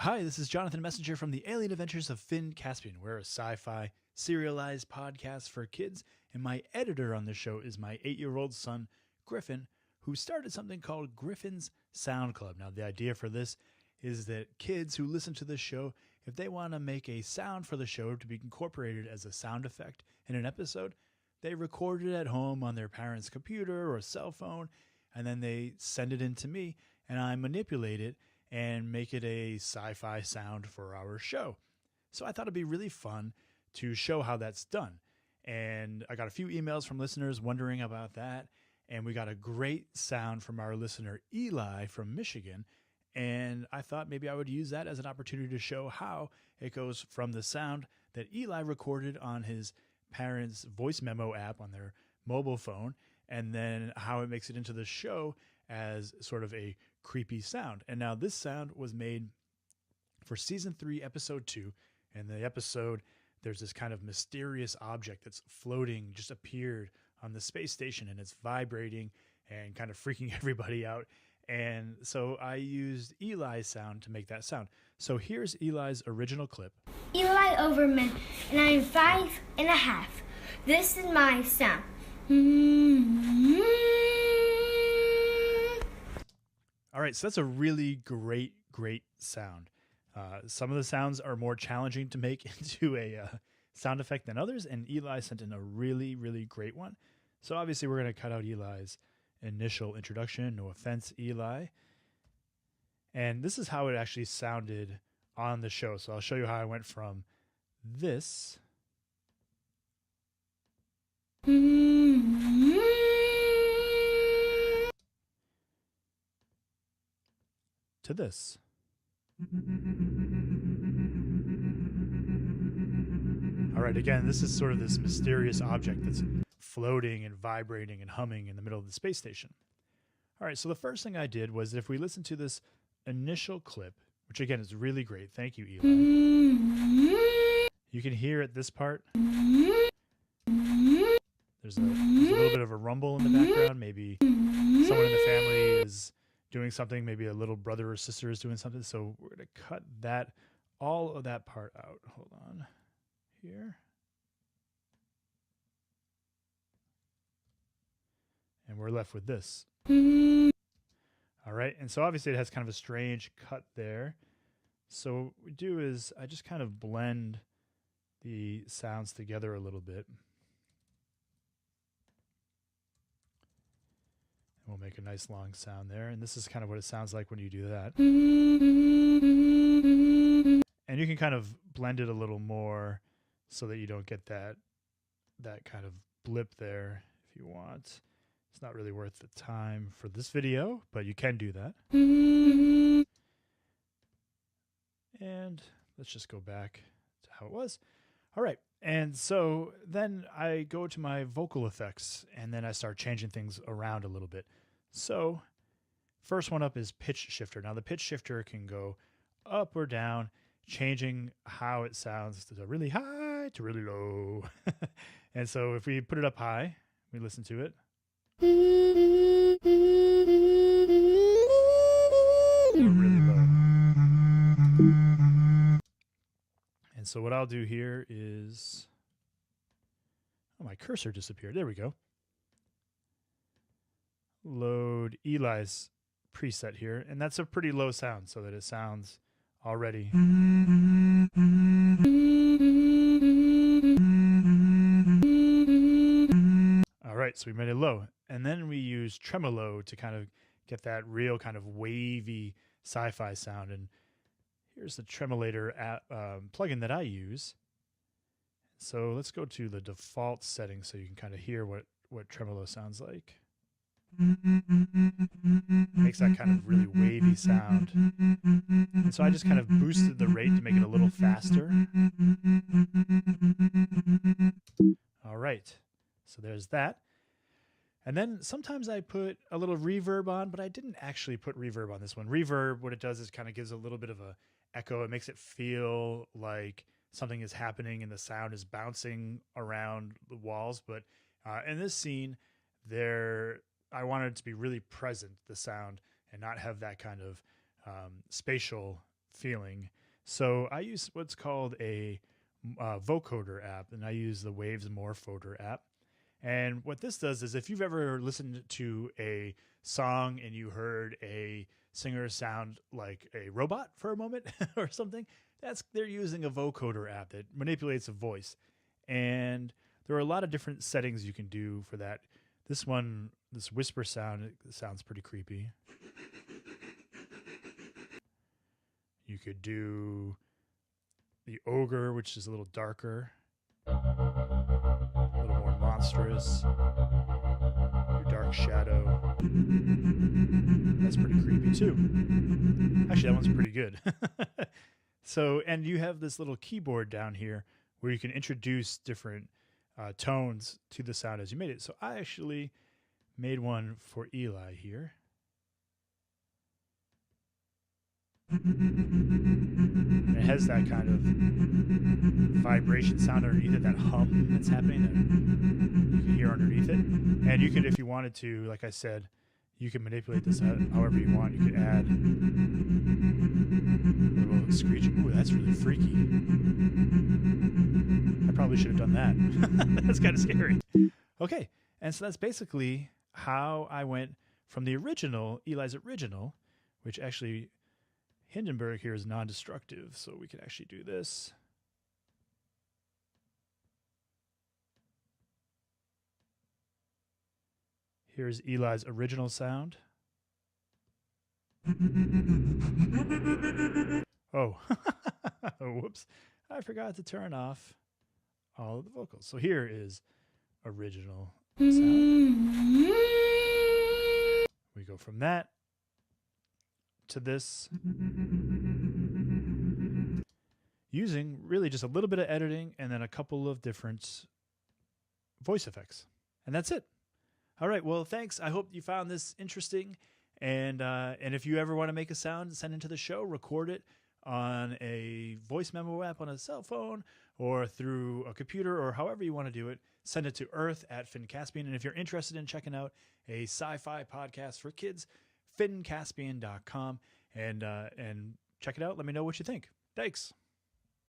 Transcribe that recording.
Hi, this is Jonathan Messenger from the Alien Adventures of Caspian. We're a sci-fi serialized podcast for kids, and my editor on the show is my 8-year-old son, Griffin, who started something called Griffin's Sound Club. Now, the idea for this is that kids who listen to this show, if they want to make a sound for the show to be incorporated as a sound effect in an episode, they record it at home on their parents' computer or cell phone, and then they send it in to me, and I manipulate it and make it a sci-fi sound for our show. So I thought it'd be really fun to show how that's done. And I got a few emails from listeners wondering about that. And we got a great sound from our listener, Eli from Michigan. And I thought maybe I would use that as an opportunity to show how it goes from the sound that Eli recorded on his parents' voice memo app on their mobile phone, and then how it makes it into the show as sort of a creepy sound. And now this sound was made for season 3, episode 2. And the episode, there's this kind of mysterious object that's floating, just appeared on the space station, and it's vibrating and kind of freaking everybody out. And so I used Eli's sound to make that sound. So here's Eli's original clip. Eli Overman, and I am 5.5. This is my sound. All right, so that's a really great sound. Some of the sounds are more challenging to make into a sound effect than others, and Eli sent in a really great one. So obviously we're going to cut out Eli's initial introduction. No offense, Eli. And this is how it actually sounded on the show. So I'll show you how I went from this to this. All right, again, this is sort of this mysterious object that's floating and vibrating and humming in the middle of the space station. All right, so the first thing I did was, if we listen to this initial clip, which again is really great. Thank you, Eli. You can hear at this part, there's a little bit of a rumble in the background. Maybe someone in the family is doing something. Maybe a little brother or sister is doing something. So we're going to cut that, all of that part out. Hold on here. And we're left with this. All right. And so obviously it has kind of a strange cut there. So what we do is I just kind of blend the sounds together a little bit. And we'll make a nice long sound there. And this is kind of what it sounds like when you do that. And you can kind of blend it a little more so that you don't get that kind of blip there if you want. It's not really worth the time for this video, but you can do that. And let's just go back to how it was. All right. And so then I go to my vocal effects, and then I start changing things around a little bit. So first one up is pitch shifter. Now the pitch shifter can go up or down, changing how it sounds to really high to really low. And so if we put it up high, we listen to it. Or really low. And so what I'll do here is, oh, my cursor disappeared. There we go. Load Eli's preset here. And that's a pretty low sound so that it sounds already. All right, so we made it low. And then we use tremolo to kind of get that real kind of wavy sci-fi sound. And here's the tremolator plugin that I use. So let's go to the default settings so you can kind of hear what tremolo sounds like. Makes that kind of really wavy sound. And so I just kind of boosted the rate to make it a little faster. All right, so there's that. And then sometimes I put a little reverb on, but I didn't actually put reverb on this one. Reverb, what it does is kind of gives a little bit of a echo. It makes it feel like something is happening and the sound is bouncing around the walls. But in this scene, I wanted it to be really present, the sound, and not have that kind of spatial feeling. So I use what's called a vocoder app, and I use the Waves Morphoder app. And what this does is if you've ever listened to a song and you heard a singer sound like a robot for a moment or something, they're using a vocoder app that manipulates a voice. And there are a lot of different settings you can do for that. This one, this whisper sound, it sounds pretty creepy. You could do the ogre, which is a little darker, a little more monstrous. Your dark shadow. That's pretty creepy too. Actually, that one's pretty good. So, and you have this little keyboard down here where you can introduce different tones to the sound as you made it. So I actually made one for Eli here. And it has that kind of vibration sound underneath it, that hum that's happening that you can hear underneath it. And you could, if you wanted to, like I said, you can manipulate this however you want. You could add a little screeching. Ooh, that's really freaky. I probably should have done that. That's kind of scary. Okay, and so that's basically how I went from the original, Eli's original, which actually Hindenburg here is non-destructive, so we can actually do this. Here's Eli's original sound. Oh, whoops. I forgot to turn off all of the vocals. So here is original sound. We go from that to this, using really just a little bit of editing and then a couple of different voice effects. And that's it. All right. Well, thanks. I hope you found this interesting. And if you ever want to make a sound, send it to the show, record it on a voice memo app on a cell phone or through a computer or however you want to do it. Send it to earth@FinnCaspian. And if you're interested in checking out a sci-fi podcast for kids, FinnCaspian.com and check it out. Let me know what you think. Thanks.